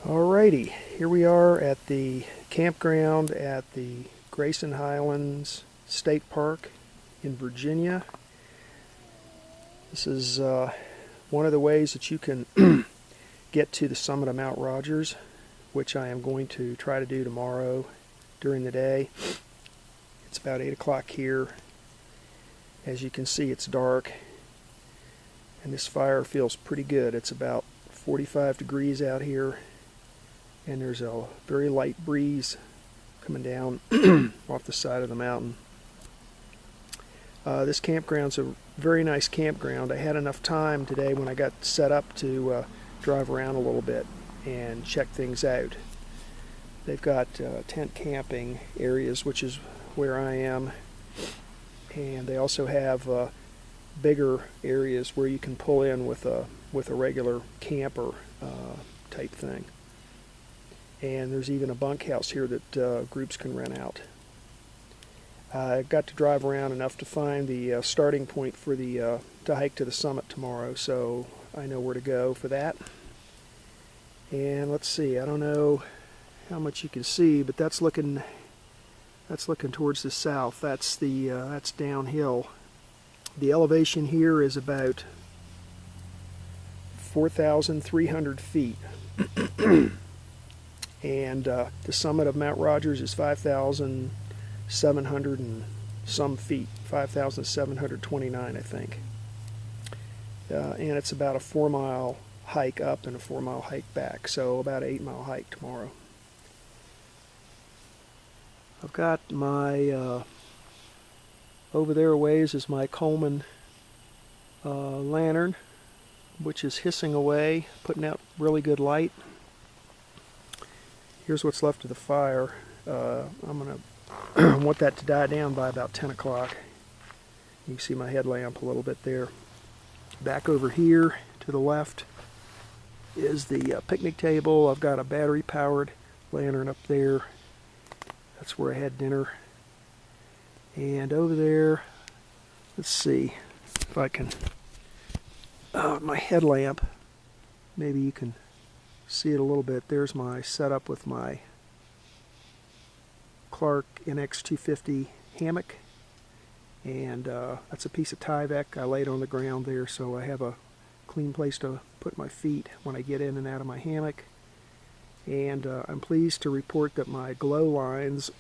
Alrighty, here we are at the campground at the Grayson Highlands State Park in Virginia. This is one of the ways that you can get to the summit of Mount Rogers, which I am going to try to do tomorrow during the day. It's about 8 o'clock here. As you can see, it's dark, and this fire feels pretty good. It's about 45 degrees out here, and there's a very light breeze coming down off the side of the mountain. This campground's a very nice campground. I had enough time today when I got set up to drive around a little bit and check things out. They've got tent camping areas, which is where I am, and they also have bigger areas where you can pull in with a regular camper type thing. And there's even a bunkhouse here that groups can rent out. I got to drive around enough to find the starting point for the to hike to the summit tomorrow, so I know where to go for that. And let's see, I don't know how much you can see, but that's looking towards the south. That's downhill. The elevation here is about 4,300 feet. And the summit of Mount Rogers is 5,700 and some feet, 5,729 I think. And it's about a 4-mile hike up and a 4-mile hike back, so about an 8-mile hike tomorrow. I've got my, over there a ways is my Coleman lantern, which is hissing away, putting out really good light. Here's what's left of the fire. I'm going to want that to die down by about 10 o'clock. You can see my headlamp a little bit there. Back over here to the left is the picnic table. I've got a battery-powered lantern up there. That's where I had dinner. And over there, let's see if I can, my headlamp, maybe you can see it a little bit. There's my setup with my Clark NX250 hammock, and that's a piece of Tyvek I laid on the ground there, so I have a clean place to put my feet when I get in and out of my hammock. And I'm pleased to report that my glow lines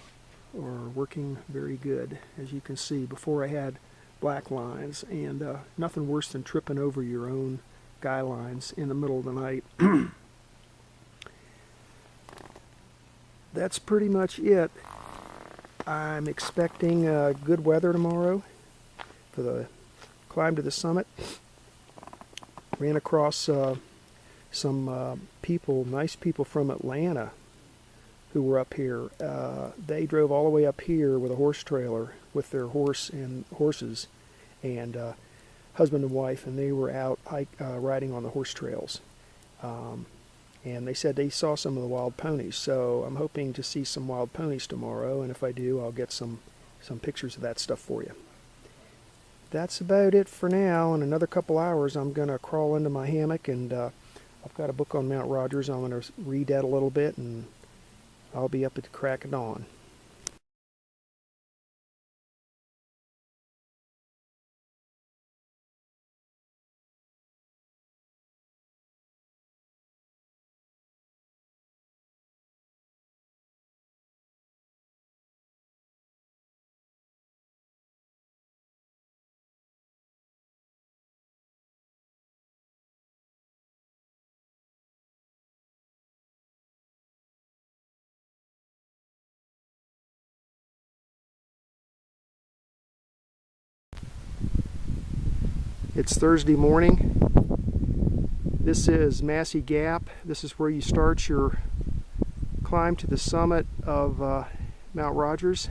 are working very good. As you can see, before I had black lines, and nothing worse than tripping over your own guy lines in the middle of the night. That's pretty much it. I'm expecting good weather tomorrow for the climb to the summit. Ran across some people, nice people from Atlanta who were up here. They drove all the way up here with a horse trailer with their horse and horses, and husband and wife, and they were out riding on the horse trails. And they said they saw some of the wild ponies, so I'm hoping to see some wild ponies tomorrow, and if I do, I'll get some pictures of that stuff for you. That's about it for now. In another couple hours, I'm going to crawl into my hammock, and I've got a book on Mount Rogers. I'm going to read that a little bit, and I'll be up at the crack of dawn. It's Thursday morning. This is Massie Gap. This is where you start your climb to the summit of Mount Rogers.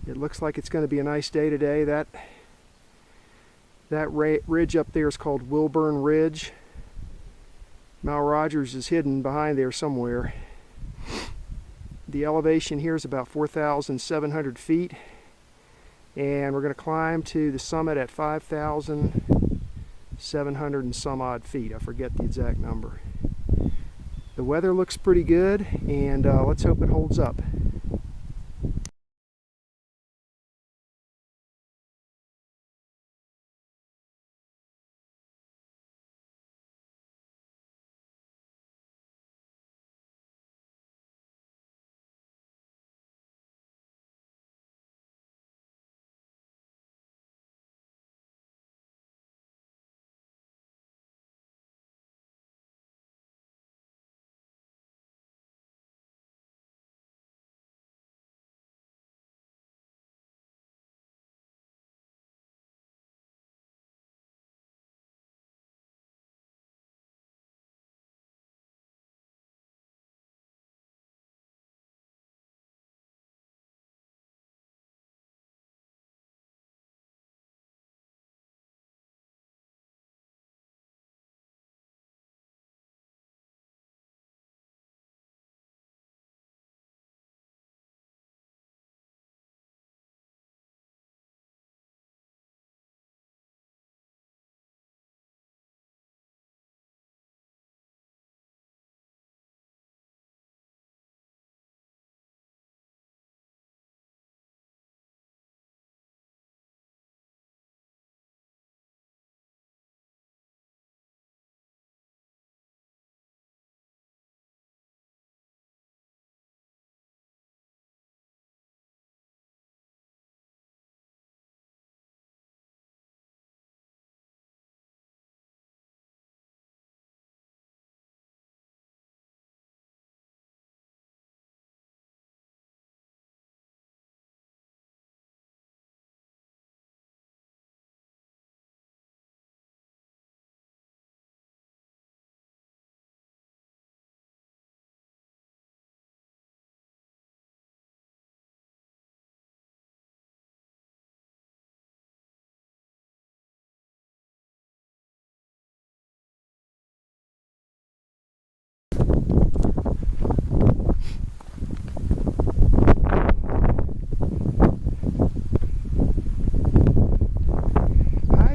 It looks like it's going to be a nice day today. That ridge up there is called Wilburn Ridge. Mount Rogers is hidden behind there somewhere. The elevation here is about 4,700 feet. And we're going to climb to the summit at 5,700 and some odd feet. I forget the exact number. The weather looks pretty good, and let's hope it holds up.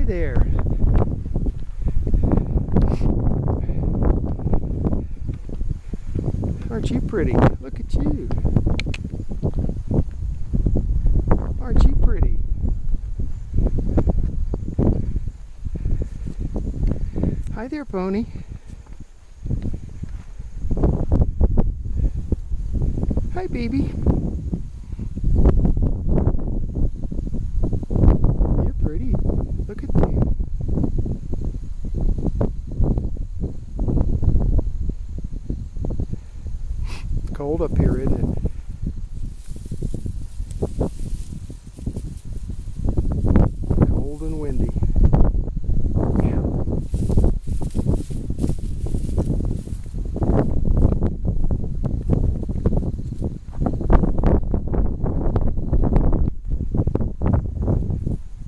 There. Aren't you pretty? Look at you. Aren't you pretty? Hi there, pony. Hi, baby. You're pretty. Look at you. It's cold up here, isn't it? Cold and windy.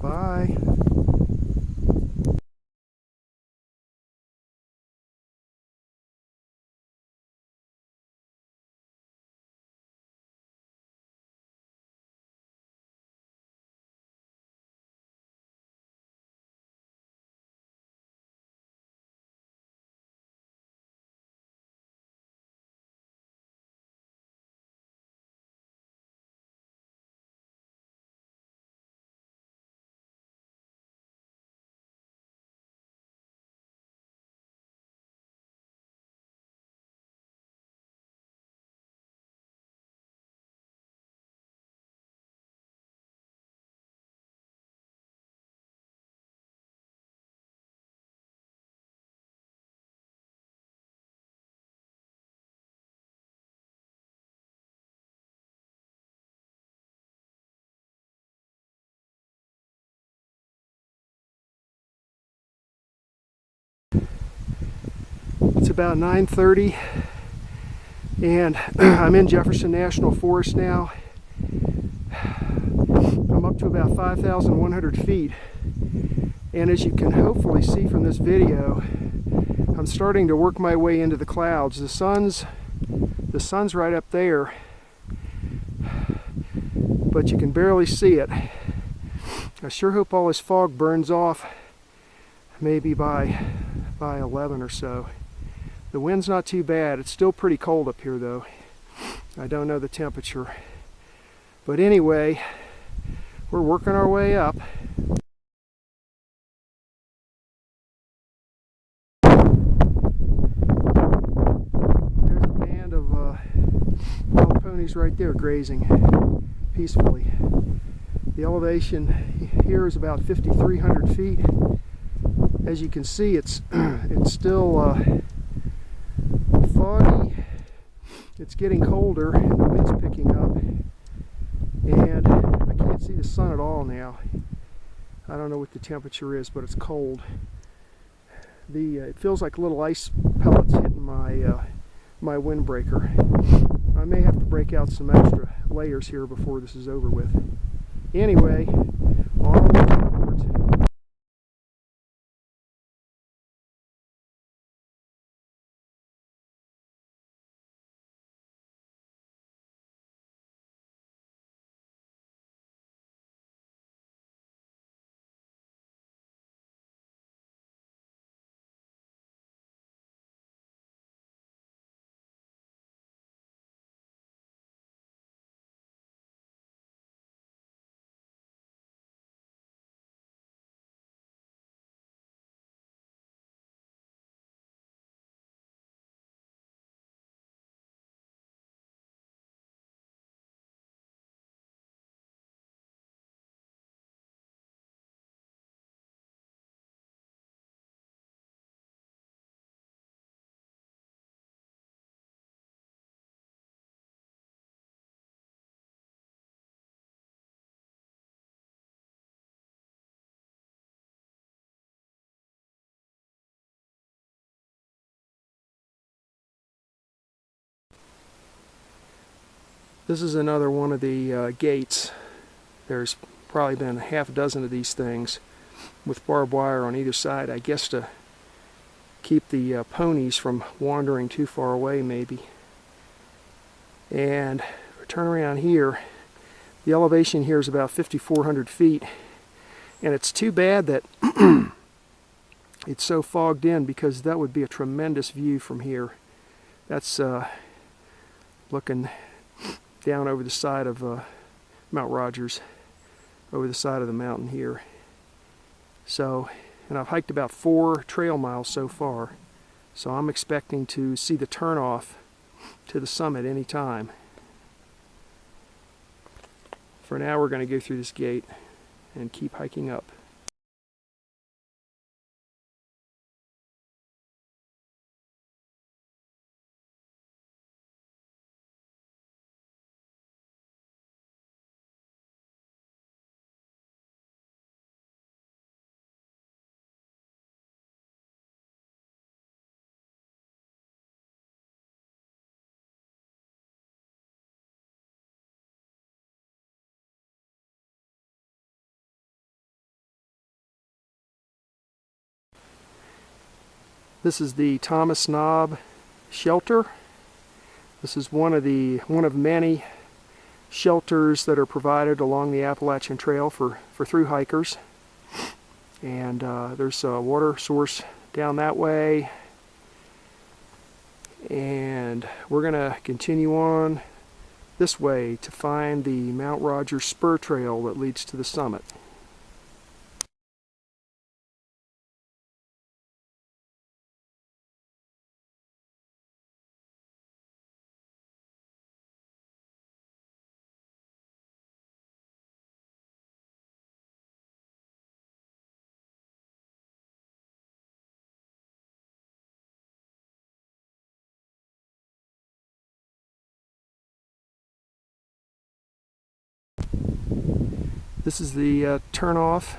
Bye. It's about 9:30 and I'm in Jefferson National Forest now. I'm up to about 5,100 feet, and as you can hopefully see from this video, I'm starting to work my way into the clouds. The sun's right up there, but you can barely see it. I sure hope all this fog burns off maybe by 11 or so. The wind's not too bad. It's still pretty cold up here though. I don't know the temperature. But anyway, we're working our way up. There's a band of wild ponies right there grazing peacefully. The elevation here is about 5,300 feet. As you can see, it's still foggy. It's getting colder and the wind's picking up, and I can't see the sun at all now. I don't know what the temperature is, but it's cold. It feels like little ice pellets hitting my windbreaker. I may have to break out some extra layers here before this is over with. Anyway, onwards and upwards. This is another one of the gates. There's probably been half a dozen of these things with barbed wire on either side, I guess to keep the ponies from wandering too far away maybe. And turn around here. The elevation here is about 5,400 feet, and it's too bad that it's so fogged in, because that would be a tremendous view from here. That's looking down over the side of Mount Rogers, over the side of the mountain here. So, and I've hiked about 4 trail miles so far, so I'm expecting to see the turnoff to the summit any time. For now, we're going to go through this gate and keep hiking up. This is the Thomas Knob shelter. This is one of many shelters that are provided along the Appalachian Trail for through hikers. And there's a water source down that way. And we're going to continue on this way to find the Mount Rogers Spur Trail that leads to the summit. This is the turnoff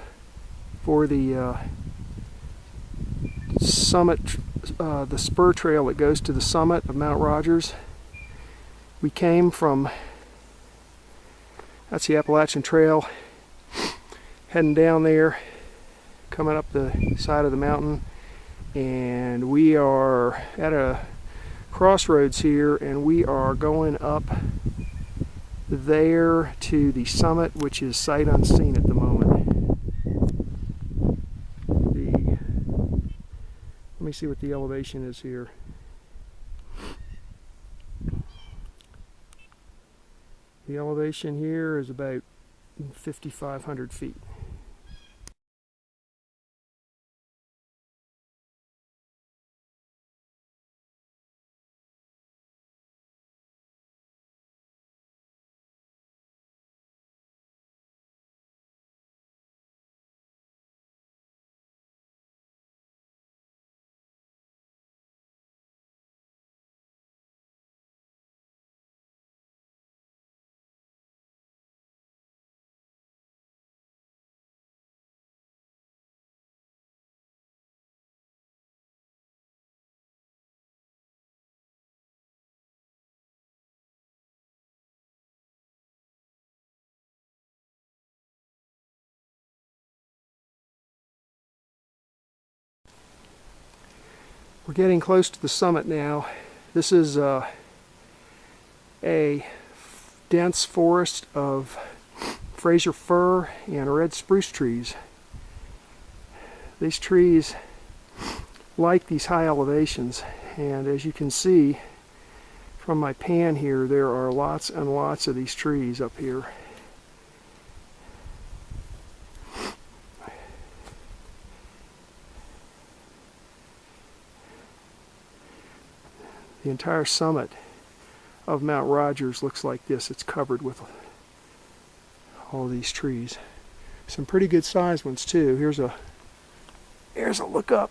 for the summit, the spur trail that goes to the summit of Mount Rogers. We came from, that's the Appalachian Trail, heading down there, coming up the side of the mountain, and we are at a crossroads here, and we are going up there to the summit, which is sight unseen at the moment. Let me see what the elevation is here. The elevation here is about 5,500 feet. We're getting close to the summit now. This is a dense forest of Fraser fir and red spruce trees. These trees like these high elevations, and as you can see from my pan here, there are lots and lots of these trees up here. The entire summit of Mount Rogers looks like this. It's covered with all these trees. Some pretty good sized ones too. Here's a look up.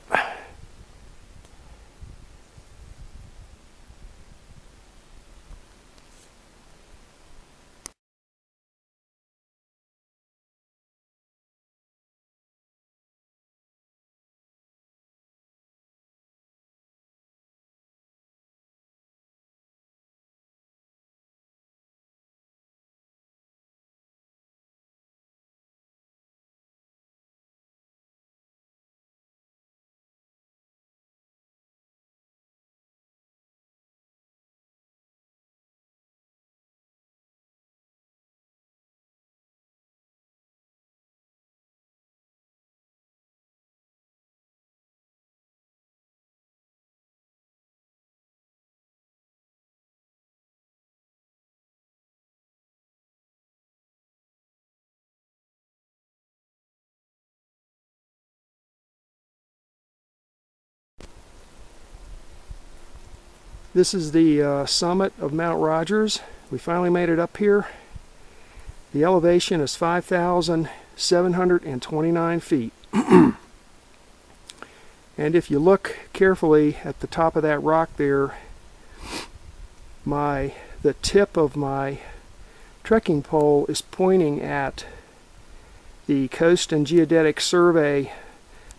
This is the summit of Mount Rogers. We finally made it up here. The elevation is 5,729 feet. And if you look carefully at the top of that rock there, the tip of my trekking pole is pointing at the Coast and Geodetic Survey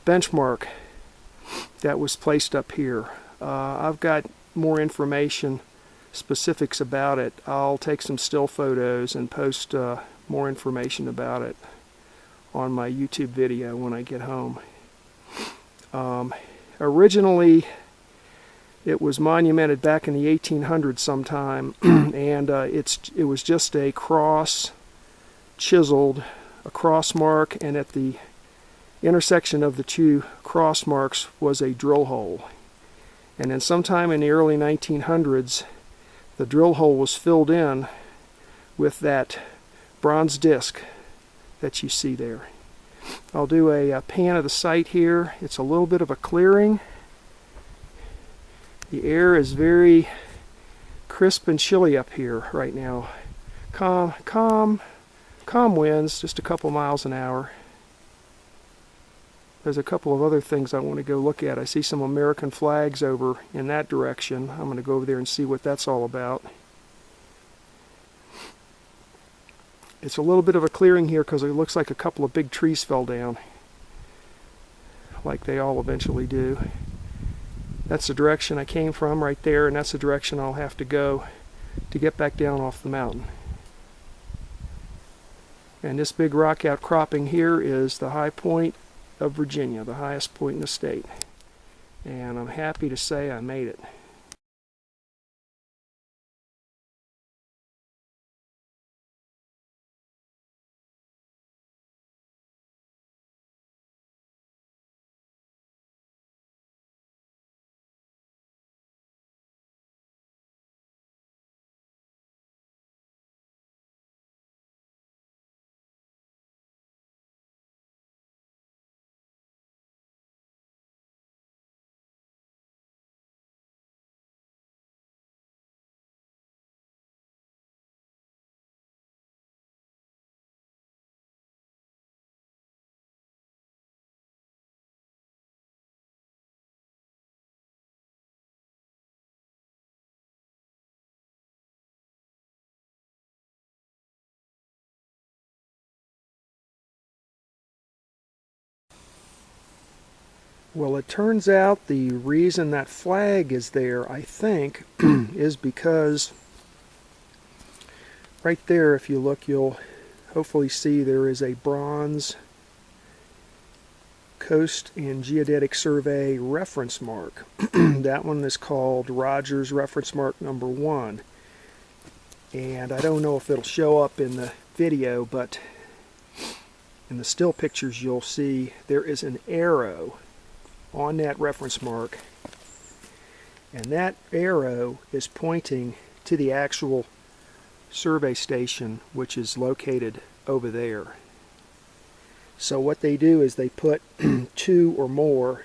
benchmark that was placed up here. I've got more information, specifics about it. I'll take some still photos and post more information about it on my YouTube video when I get home. Originally it was monumented back in the 1800s sometime, and it was just a cross chiseled, a cross mark, and at the intersection of the two cross marks was a drill hole. And then sometime in the early 1900s, the drill hole was filled in with that bronze disc that you see there. I'll do a pan of the site here. It's a little bit of a clearing. The air is very crisp and chilly up here right now. Calm winds, just a couple miles an hour. There's a couple of other things I want to go look at. I see some American flags over in that direction. I'm going to go over there and see what that's all about. It's a little bit of a clearing here because it looks like a couple of big trees fell down, like they all eventually do. That's the direction I came from right there, and that's the direction I'll have to go to get back down off the mountain. And this big rock outcropping here is the high point of Virginia, the highest point in the state. And I'm happy to say I made it. Well, it turns out the reason that flag is there, I think, is because right there, if you look, you'll hopefully see there is a bronze Coast and Geodetic Survey reference mark. That one is called Rogers reference mark number 1. And I don't know if it'll show up in the video, but in the still pictures you'll see there is an arrow on that reference mark, and that arrow is pointing to the actual survey station, which is located over there. So what they do is they put 2 or more,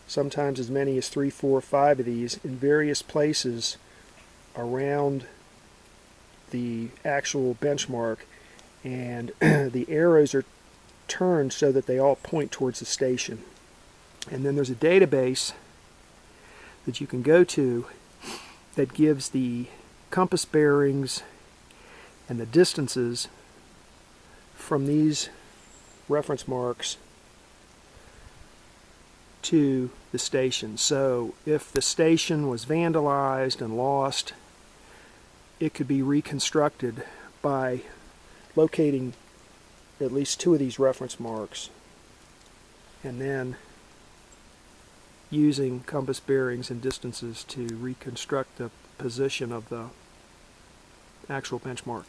sometimes as many as 3, 4, 5 of these in various places around the actual benchmark, and the arrows are turned so that they all point towards the station. And then there's a database that you can go to that gives the compass bearings and the distances from these reference marks to the station. So if the station was vandalized and lost, it could be reconstructed by locating at least 2 of these reference marks and then using compass bearings and distances to reconstruct the position of the actual benchmark.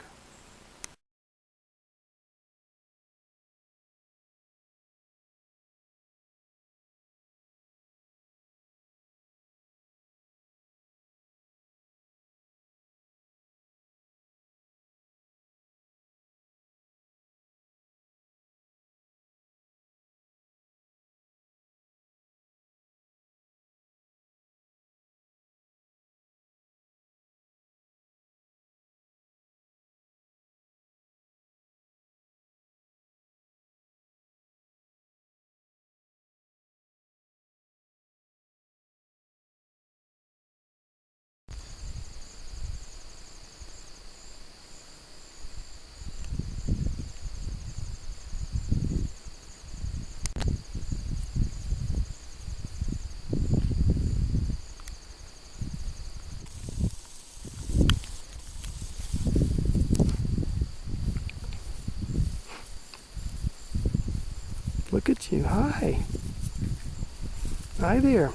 Look at you. Hi. Hi there.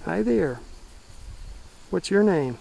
Hi there. What's your name?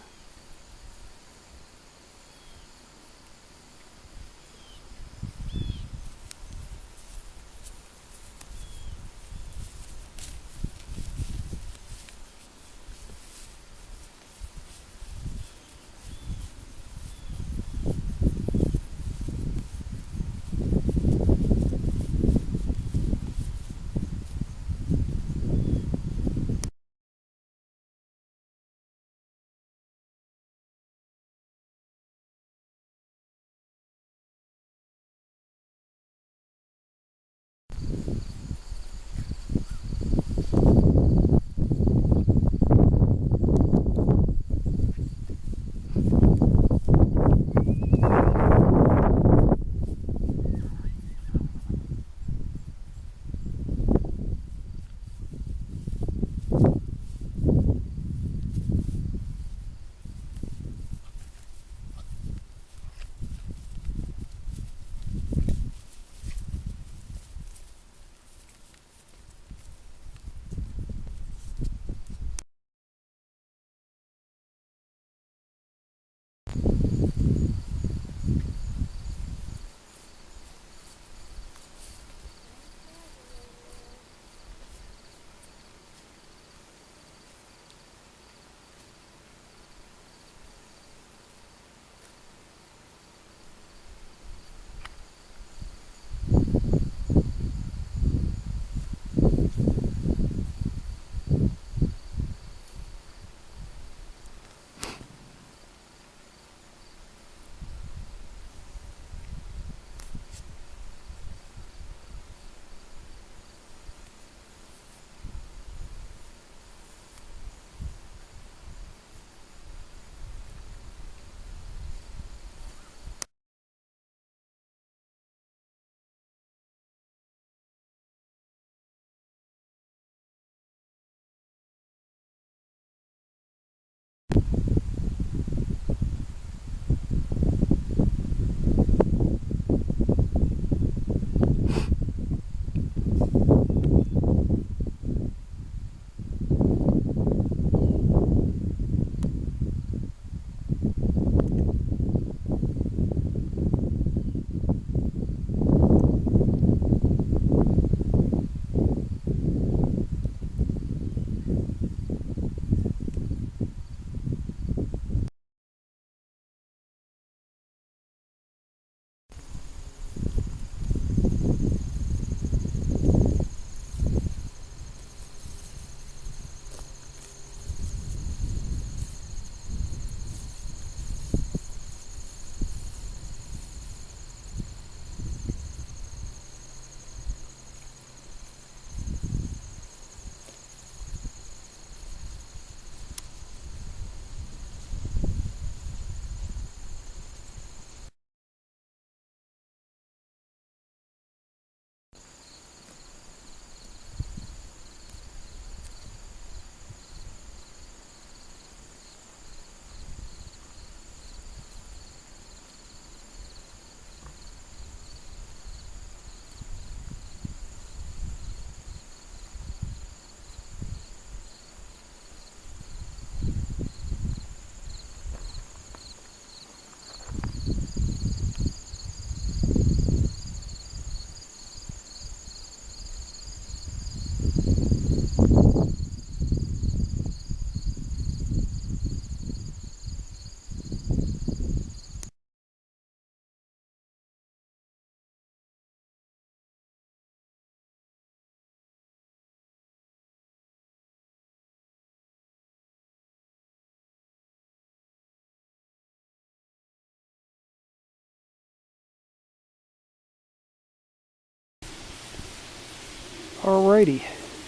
Alrighty,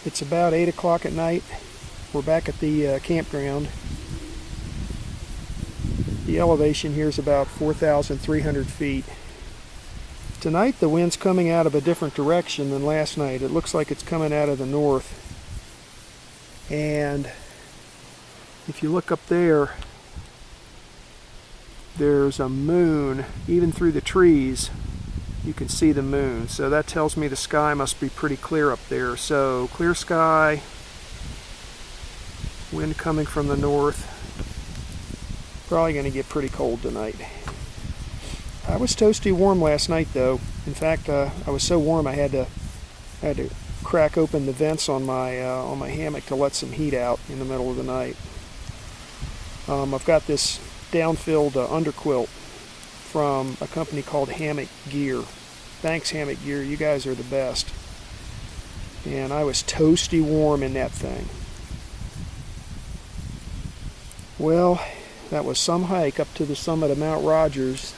it's about 8 o'clock at night. We're back at the campground. The elevation here is about 4,300 feet. Tonight the wind's coming out of a different direction than last night. It looks like it's coming out of the north. And if you look up there, there's a moon. Even through the trees you can see the moon, so that tells me the sky must be pretty clear up there. So clear sky, wind coming from the north. Probably going to get pretty cold tonight. I was toasty warm last night though. In fact, I was so warm I had to crack open the vents on my hammock to let some heat out in the middle of the night. I've got this down-filled underquilt from a company called Hammock Gear. Thanks, Hammock Gear, you guys are the best. And I was toasty warm in that thing. Well, that was some hike up to the summit of Mount Rogers,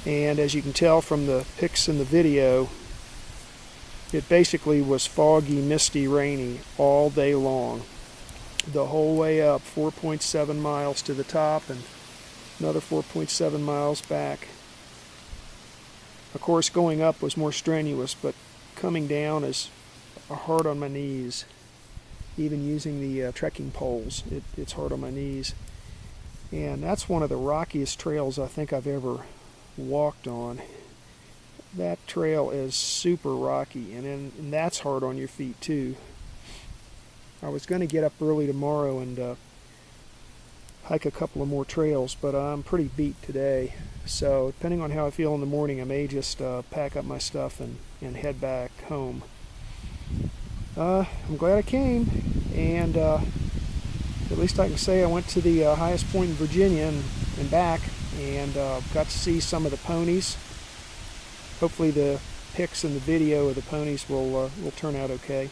and as you can tell from the pics in the video, it basically was foggy, misty, rainy all day long. The whole way up, 4.7 miles to the top and another 4.7 miles back. Of course, going up was more strenuous, but coming down is hard on my knees. Even using the trekking poles, it's hard on my knees. And that's one of the rockiest trails I think I've ever walked on. That trail is super rocky, and that's hard on your feet too. I was going to get up early tomorrow and hike a couple of more trails, but I'm pretty beat today. So depending on how I feel in the morning, I may just pack up my stuff and head back home. I'm glad I came, and at least I can say I went to the highest point in Virginia and back, and got to see some of the ponies. Hopefully the pics and the video of the ponies will turn out okay.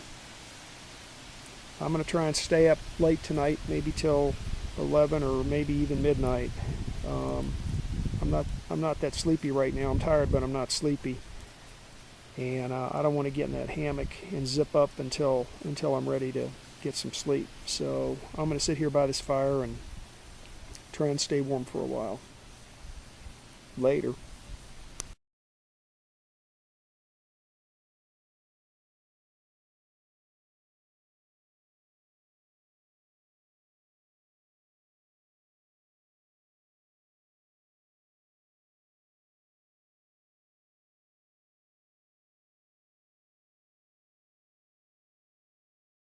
I'm going to try and stay up late tonight, maybe till 11 or maybe even midnight. I'm not that sleepy right now. I'm tired, but I'm not sleepy. And I don't want to get in that hammock and zip up until I'm ready to get some sleep. So I'm going to sit here by this fire and try and stay warm for a while. Later.